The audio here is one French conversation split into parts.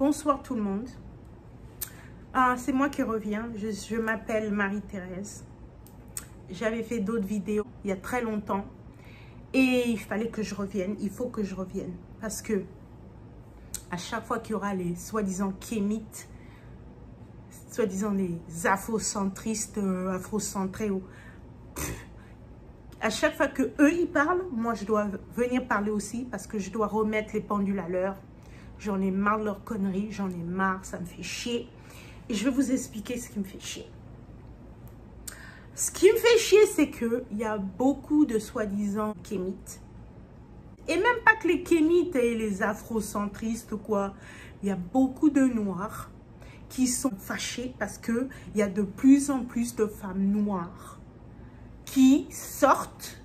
Bonsoir tout le monde. C'est moi qui reviens. Je m'appelle Marie-Thérèse. J'avais fait d'autres vidéos il y a très longtemps. Et il fallait que je revienne. Il faut que je revienne. Parce que à chaque fois qu'il y aura les soi-disant kémites, soi-disant les afrocentristes, afrocentrés, à chaque fois que eux ils parlent, moi je dois venir parler aussi parce que je dois remettre les pendules à l'heure. J'en ai marre de leurs conneries, j'en ai marre, ça me fait chier. Et je vais vous expliquer ce qui me fait chier. Ce qui me fait chier, c'est qu'il y a beaucoup de soi-disant kémites. Et même pas que les kémites et les afrocentristes ou quoi. Il y a beaucoup de noirs qui sont fâchés parce qu'il y a de plus en plus de femmes noires qui sortent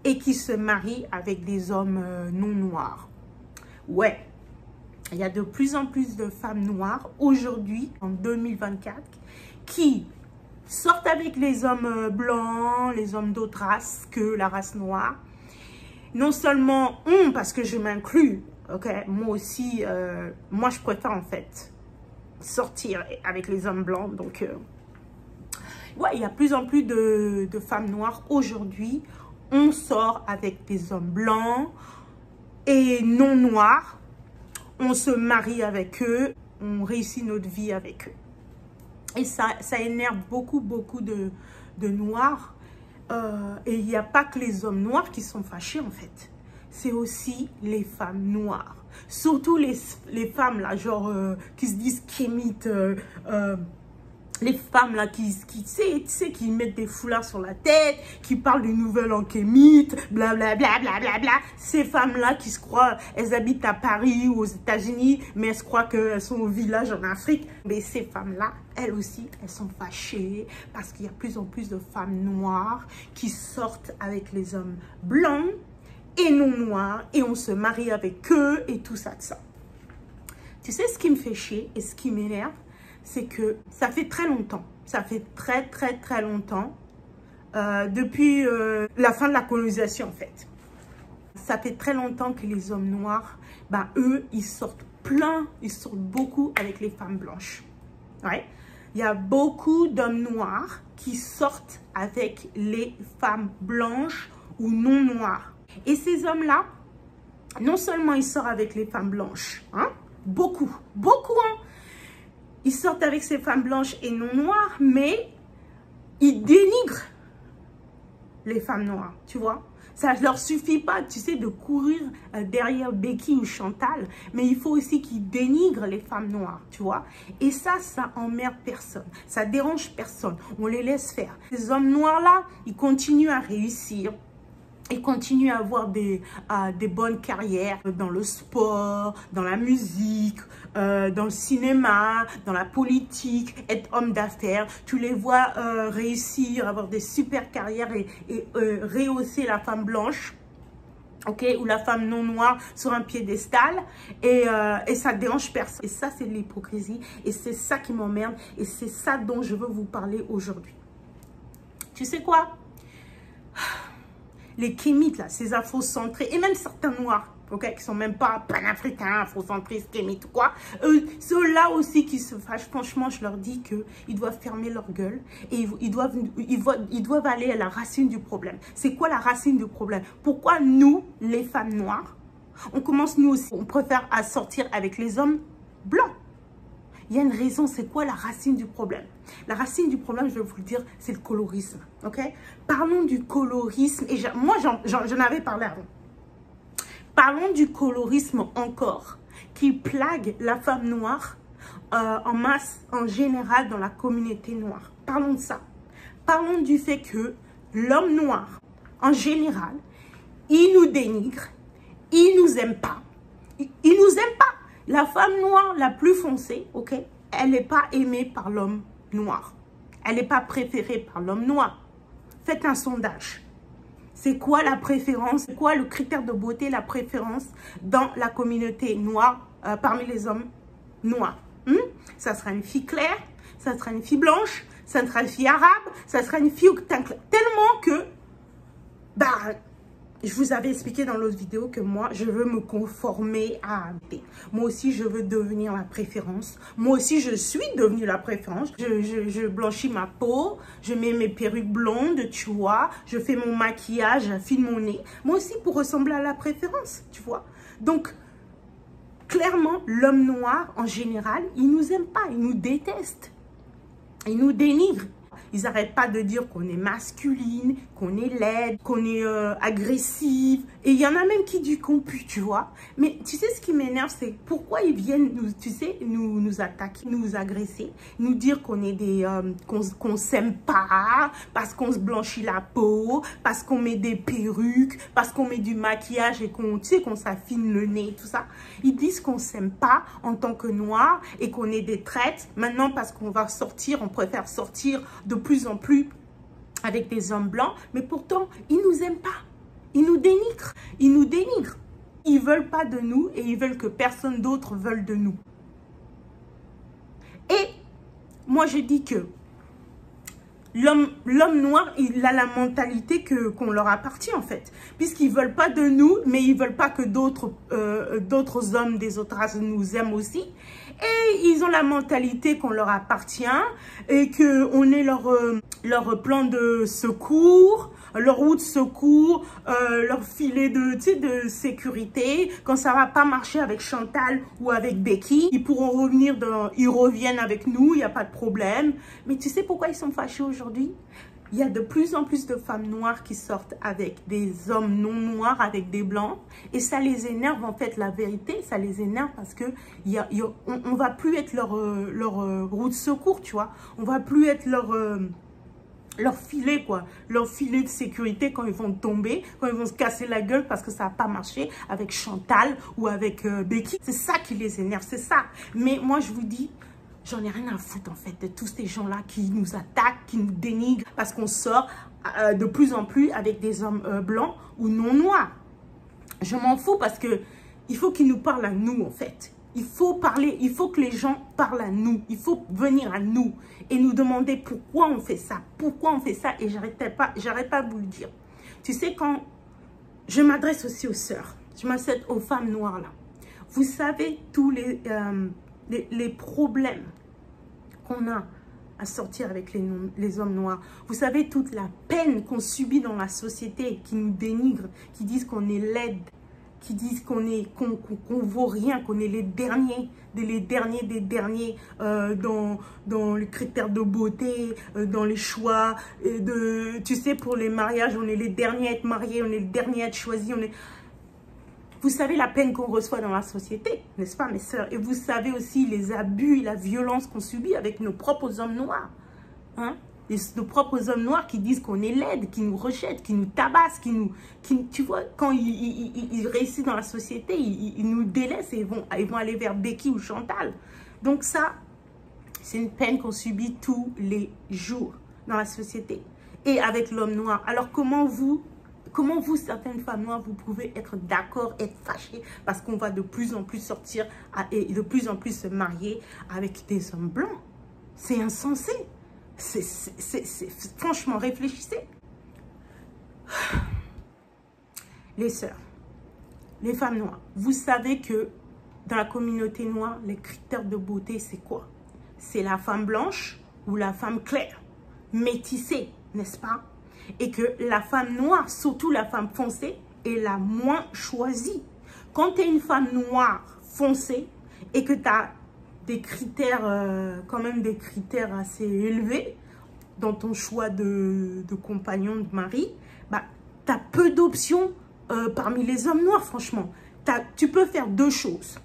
et qui se marient avec des hommes non noirs. Ouais, il y a de plus en plus de femmes noires aujourd'hui, en 2024, qui sortent avec les hommes blancs, les hommes d'autres races que la race noire. Non seulement, parce que je m'inclus, ok, moi aussi, moi je préfère en fait sortir avec les hommes blancs, donc... ouais, il y a plus en plus de femmes noires aujourd'hui. On sort avec des hommes blancs et non noirs. On se marie avec eux. On réussit notre vie avec eux. Et ça énerve beaucoup de noirs. Et il n'y a pas que les hommes noirs qui sont fâchés en fait. C'est aussi les femmes noires. Surtout les femmes là, genre, qui se disent kémites, les femmes là qui mettent des foulards sur la tête, qui parlent du nouvel an kémite, blablabla, blablabla. Ces femmes là qui se croient, elles habitent à Paris ou aux États-Unis, mais elles se croient qu'elles sont au village en Afrique. Mais ces femmes là, elles aussi, elles sont fâchées parce qu'il y a plus en plus de femmes noires qui sortent avec les hommes blancs et non noirs et on se marie avec eux et tout ça de ça. Tu sais ce qui me fait chier et ce qui m'énerve? C'est que ça fait très longtemps, ça fait très longtemps, depuis la fin de la colonisation en fait. Ça fait très longtemps que les hommes noirs, ben eux, ils sortent beaucoup avec les femmes blanches. Ouais. Il y a beaucoup d'hommes noirs qui sortent avec les femmes blanches ou non noires. Et ces hommes-là, non seulement ils sortent avec les femmes blanches, hein, beaucoup, hein. Ils sortent avec ces femmes blanches et non noires, mais ils dénigrent les femmes noires, tu vois. Ça ne leur suffit pas, tu sais, de courir derrière Becky ou Chantal, mais il faut aussi qu'ils dénigrent les femmes noires, tu vois. Et ça emmerde personne, ça dérange personne, on les laisse faire. Ces hommes noirs-là, ils continuent à réussir. Ils continuent à avoir des bonnes carrières dans le sport, dans la musique, dans le cinéma, dans la politique, être homme d'affaires. Tu les vois réussir, avoir des super carrières et rehausser la femme blanche, ok, ou la femme non noire sur un piédestal et ça dérange personne. Et ça, c'est de l'hypocrisie et c'est ça qui m'emmerde et c'est ça dont je veux vous parler aujourd'hui. Tu sais quoi? Les kémites, là, ces afrocentrés, et même certains noirs, ok, qui sont même pas panafricains, afrocentristes, kémites, quoi. Ceux-là aussi qui se fâchent, franchement, je leur dis qu'ils doivent fermer leur gueule et ils doivent aller à la racine du problème. C'est quoi la racine du problème? Pourquoi nous, les femmes noires, on commence nous aussi, on préfère à sortir avec les hommes blancs? Il y a une raison, c'est quoi la racine du problème? La racine du problème, je vais vous le dire, c'est le colorisme, ok? Parlons du colorisme, et moi j'en avais parlé avant. Parlons du colorisme encore, qui plague la femme noire en masse, en général, dans la communauté noire. Parlons de ça. Parlons du fait que l'homme noir, en général, il nous dénigre, il nous aime pas. Il nous aime pas. La femme noire la plus foncée, ok, elle n'est pas aimée par l'homme noir. Elle n'est pas préférée par l'homme noir. Faites un sondage. C'est quoi la préférence? C'est quoi le critère de beauté, la préférence dans la communauté noire parmi les hommes noirs? Ça sera une fille claire, ça sera une fille blanche, ça sera une fille arabe, ça sera une fille au teint clair. Tellement que, bah, je vous avais expliqué dans l'autre vidéo que moi, je veux me conformer à AB. Moi aussi, je veux devenir la préférence. Moi aussi, je suis devenue la préférence. Je blanchis ma peau, je mets mes perruques blondes, tu vois. Je fais mon maquillage, j'affine mon nez. Moi aussi, pour ressembler à la préférence, tu vois. Donc, clairement, l'homme noir, en général, il nous aime pas, il nous déteste. Il nous dénigre. Ils n'arrêtent pas de dire qu'on est masculine, qu'on est laide, qu'on est agressive. Et il y en a même qui disent qu'on pue, tu vois. Mais tu sais, ce qui m'énerve, c'est pourquoi ils viennent, nous attaquer, nous agresser, nous dire qu'on est des, qu'on s'aime pas, parce qu'on se blanchit la peau, parce qu'on met des perruques, parce qu'on met du maquillage et qu'on, tu sais, qu'on s'affine le nez, tout ça. Ils disent qu'on s'aime pas en tant que noir et qu'on est des traites. Maintenant, parce qu'on va sortir, on préfère sortir de plus en plus avec des hommes blancs, mais pourtant, ils nous aiment pas. Ils nous dénigrent. Ils nous dénigrent. Ils veulent pas de nous et ils veulent que personne d'autre veuille de nous. Et moi, je dis que l'homme noir, il a la mentalité qu'on leur appartient, en fait. Puisqu'ils veulent pas de nous, mais ils veulent pas que d'autres hommes des autres races nous aiment aussi. Et ils ont la mentalité qu'on leur appartient et qu'on est leur plan de secours, leur roue de secours, leur filet de sécurité. Quand ça va pas marcher avec Chantal ou avec Becky, ils pourront revenir, ils reviennent avec nous, il n'y a pas de problème. Mais tu sais pourquoi ils sont fâchés aujourd'hui? Il y a de plus en plus de femmes noires qui sortent avec des hommes non noirs, avec des blancs. Et ça les énerve, en fait, la vérité. Ça les énerve parce que on va plus être leur roue de secours, tu vois. On va plus être leur filet, quoi. Leur filet de sécurité quand ils vont tomber, quand ils vont se casser la gueule parce que ça n'a pas marché avec Chantal ou avec Becky. C'est ça qui les énerve, c'est ça. Mais moi, je vous dis... J'en ai rien à foutre, en fait, de tous ces gens-là qui nous attaquent, qui nous dénigrent, parce qu'on sort de plus en plus avec des hommes blancs ou non noirs. Je m'en fous parce que il faut qu'ils nous parlent à nous, en fait. Il faut parler, il faut que les gens parlent à nous. Il faut venir à nous et nous demander pourquoi on fait ça. Pourquoi on fait ça et j'arrête pas de vous le dire. Tu sais, quand je m'adresse aussi aux sœurs, je m'adresse aux femmes noires, là. Vous savez, tous les problèmes qu'on a à sortir avec les hommes noirs. Vous savez, toute la peine qu'on subit dans la société, qui nous dénigrent, qui disent qu'on est laide, qui disent qu'on vaut rien, qu'on est les derniers des derniers dans les critères de beauté, dans les choix. Tu sais, pour les mariages, on est les derniers à être mariés, on est les derniers à être choisis, Vous savez la peine qu'on reçoit dans la société, n'est-ce pas, mes sœurs? Et vous savez aussi les abus et la violence qu'on subit avec nos propres hommes noirs. Hein? Nos propres hommes noirs qui disent qu'on est laide, qui nous rejettent, qui nous tabassent, tu vois, quand ils réussissent dans la société, ils nous délaissent et ils vont aller vers Becky ou Chantal. Donc ça, c'est une peine qu'on subit tous les jours dans la société. Et avec l'homme noir. Alors comment vous, certaines femmes noires, vous pouvez être d'accord, être fâchées parce qu'on va de plus en plus sortir et de plus en plus se marier avec des hommes blancs? C'est insensé. Franchement, réfléchissez. Les sœurs, les femmes noires, vous savez que dans la communauté noire, les critères de beauté, c'est quoi? C'est la femme blanche ou la femme claire, métissée, n'est-ce pas? Et que la femme noire, surtout la femme foncée, est la moins choisie. Quand tu es une femme noire foncée et que tu as des critères, quand même des critères assez élevés dans ton choix de compagnon, de mari, bah, tu as peu d'options parmi les hommes noirs, franchement. Tu peux faire deux choses.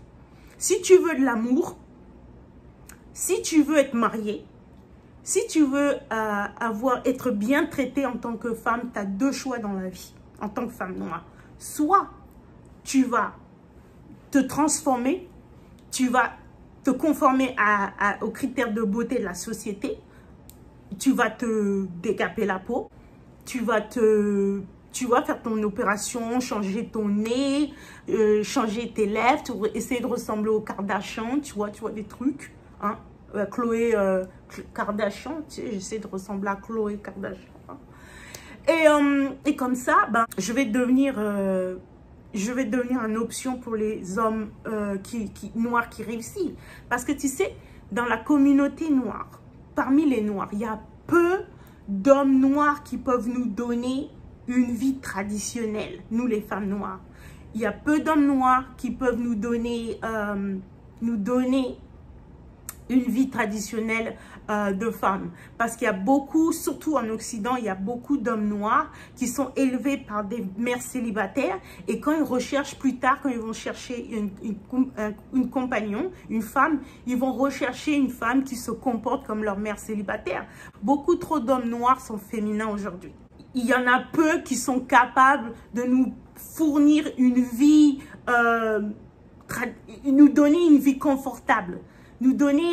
Si tu veux de l'amour, si tu veux être mariée, si tu veux être bien traitée en tant que femme, tu as deux choix dans la vie, en tant que femme noire. Soit tu vas te transformer, tu vas te conformer aux critères de beauté de la société, tu vas te décaper la peau, tu vas faire ton opération, changer ton nez, changer tes lèvres, essayer de ressembler aux Kardashian, tu vois des trucs, hein. Khloé Kardashian, tu sais, j'essaie de ressembler à Khloé Kardashian. Hein. Et comme ça, ben, je vais devenir une option pour les hommes noirs qui réussissent. Parce que tu sais, dans la communauté noire, parmi les noirs, il y a peu d'hommes noirs qui peuvent nous donner une vie traditionnelle, nous les femmes noires. Il y a peu d'hommes noirs qui peuvent nous donner une vie traditionnelle de femmes. Parce qu'il y a beaucoup, surtout en Occident, il y a beaucoup d'hommes noirs qui sont élevés par des mères célibataires. Et quand ils recherchent plus tard, quand ils vont chercher une compagnon, une femme, ils vont rechercher une femme qui se comporte comme leur mère célibataire. Beaucoup trop d'hommes noirs sont féminins aujourd'hui. Il y en a peu qui sont capables de nous fournir une vie, nous donner une vie confortable. Nous donner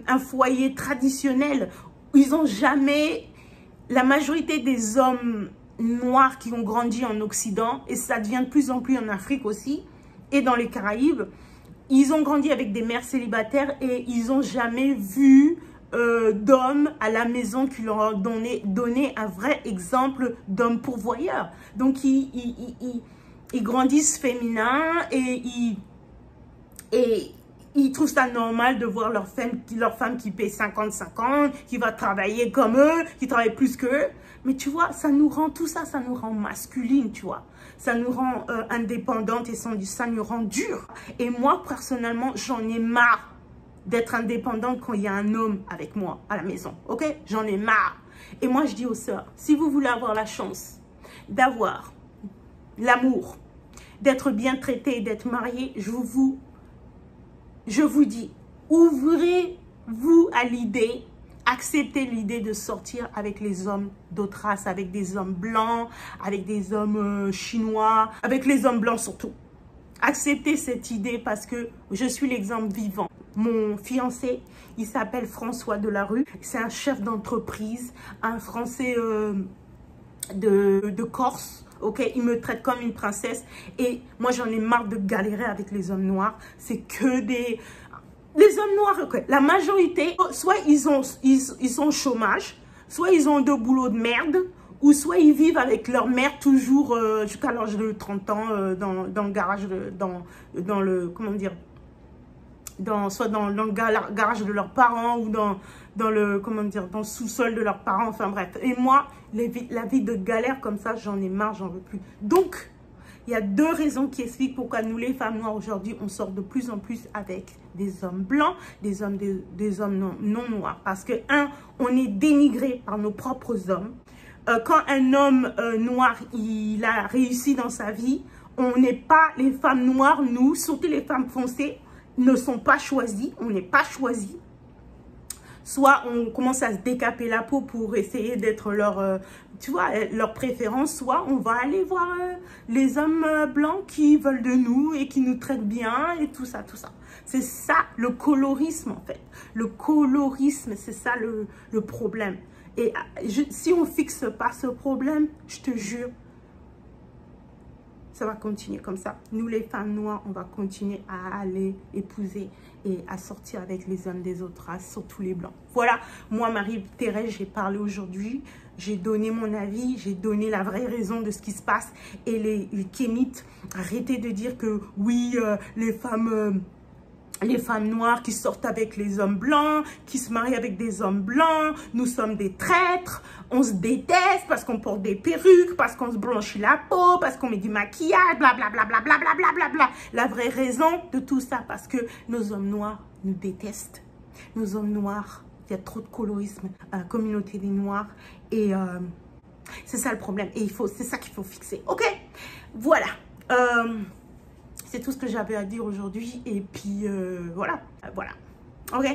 un foyer traditionnel. Ils ont jamais, la majorité des hommes noirs qui ont grandi en Occident, et ça devient de plus en plus en Afrique aussi, et dans les Caraïbes, ils ont grandi avec des mères célibataires et ils n'ont jamais vu d'hommes à la maison qui leur ont donné un vrai exemple d'homme pourvoyeur. Donc, ils grandissent féminins et ils trouvent ça normal de voir leur femme qui paie 50-50, qui va travailler comme eux, qui travaille plus qu'eux. Mais tu vois, ça nous rend tout ça, ça nous rend masculine, tu vois. Ça nous rend indépendantes et ça nous rend dur. Et moi, personnellement, j'en ai marre d'être indépendante quand il y a un homme avec moi à la maison, ok? J'en ai marre. Et moi, je dis aux sœurs, si vous voulez avoir la chance d'avoir l'amour, d'être bien traité et d'être marié, je vous dis, ouvrez-vous à l'idée, acceptez l'idée de sortir avec les hommes d'autres races, avec des hommes blancs, avec des hommes chinois, avec les hommes blancs surtout. Acceptez cette idée parce que je suis l'exemple vivant. Mon fiancé, il s'appelle François Delarue. C'est un chef d'entreprise, un Français de Corse. Ok, il me traite comme une princesse. Et moi, j'en ai marre de galérer avec les hommes noirs. C'est que des... Les hommes noirs, okay, la majorité, soit ils sont au chômage, soit ils ont deux boulots de merde, ou soit ils vivent avec leur mère toujours jusqu'à l'âge de 30 ans dans le garage, dans le, comment dire, soit dans le garage de leurs parents ou dans le, comment dire, dans le sous-sol de leurs parents, enfin bref. Et moi, la vie de galère comme ça, j'en ai marre, j'en veux plus. Donc, il y a deux raisons qui expliquent pourquoi nous, les femmes noires, aujourd'hui, on sort de plus en plus avec des hommes blancs, des hommes non noirs. Parce que, on est dénigré par nos propres hommes. Quand un homme noir, il a réussi dans sa vie, on n'est pas, les femmes noires, nous, surtout les femmes foncées, ne sont pas choisies, on n'est pas choisis. Soit on commence à se décaper la peau pour essayer d'être leur, tu vois, leur préférence, soit on va aller voir les hommes blancs qui veulent de nous et qui nous traitent bien et tout ça, tout ça. C'est ça le colorisme en fait. Le colorisme, c'est ça le problème. Et si on ne fixe pas ce problème, je te jure, ça va continuer comme ça. Nous, les femmes noires, on va continuer à aller épouser et à sortir avec les hommes des autres races, surtout les blancs. Voilà, moi, Marie-Thérèse, j'ai parlé aujourd'hui. J'ai donné mon avis, j'ai donné la vraie raison de ce qui se passe. Et les kémites, arrêtez de dire que oui, les femmes noires qui sortent avec les hommes blancs, qui se marient avec des hommes blancs, nous sommes des traîtres, on se déteste parce qu'on porte des perruques, parce qu'on se blanchit la peau, parce qu'on met du maquillage, blablabla, blablabla, blablabla. La vraie raison de tout ça, parce que nos hommes noirs nous détestent. Nos hommes noirs, il y a trop de colorisme, communauté des noirs, et c'est ça le problème. Et c'est ça qu'il faut fixer, ok? Voilà. C'est tout ce que j'avais à dire aujourd'hui. Et puis, voilà. Ok.